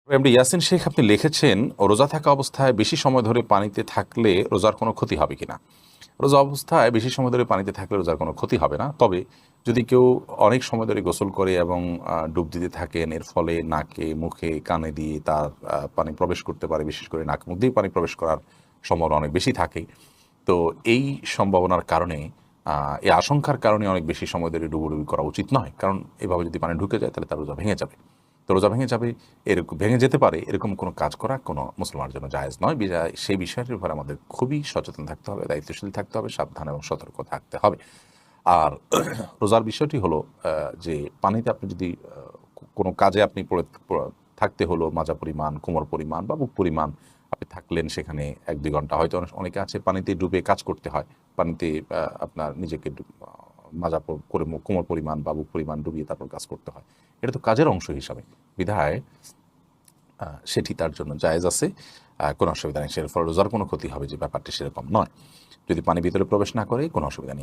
MD Yasin Sheikh আপনি লিখেছেন, রোজা থাকা অবস্থায় বেশি সময় ধরে পানিতে থাকলে রোজার কোনো ক্ষতি হবে কিনা। রোজা অবস্থায় বেশি সময় ধরে পানিতে থাকলে রোজার কোনো ক্ষতি হবে না, তবে যদি কেউ অনেক সময় ধরে গোসল করে এবং ডুব দিতে থাকেন, এর ফলে নাকে মুখে কানে দিয়ে তার পানি প্রবেশ করতে পারে, বিশেষ করে নাক মুখ দিয়ে পানি প্রবেশ করার সম্ভাবনা অনেক বেশি থাকে। তো এই সম্ভাবনার কারণে এই আশঙ্কার কারণে অনেক বেশি সময় ধরে ডুবুডুবি করা উচিত নয়, কারণ এভাবে যদি পানি ঢুকে যায় তাহলে তার রোজা ভেঙে যাবে। তো রোজা ভেঙে যাবে, এরকম ভেঙে যেতে পারে, এরকম কোনো কাজ করা কোনো মুসলমানের জন্য জায়েজ নয়। সেই বিষয়টির উপর আমাদের খুবই সচেতন থাকতে হবে, দায়িত্বশীল থাকতে হবে, সাবধান এবং সতর্ক থাকতে হবে। আর রোজার বিষয়টি হলো যে পানিতে আপনি যদি কোনো কাজে আপনি থাকতে হলো মাজা পরিমাণ, কোমর পরিমাণ বা বুক পরিমাণ আপনি থাকলেন, সেখানে 1-2 ঘন্টা, হয়তো অনেকে আছে পানিতে ডুবে কাজ করতে হয়, পানিতে আপনার নিজেকে মাজা করে কোমর পরিমাণ বা বুক পরিমাণ ডুবিয়ে তারপর কাজ করতে হয়। এটা তো কাজের অংশ হিসাবে, বিধায় সেটি তার জন্য জায়েজ আছে, কোনো অসুবিধা নেই। সের ফলে রোজার কোনো ক্ষতি হবে যে ব্যাপারটি সেরকম নয়। যদি পানি ভিতরে প্রবেশ না করে কোনো অসুবিধা নেই।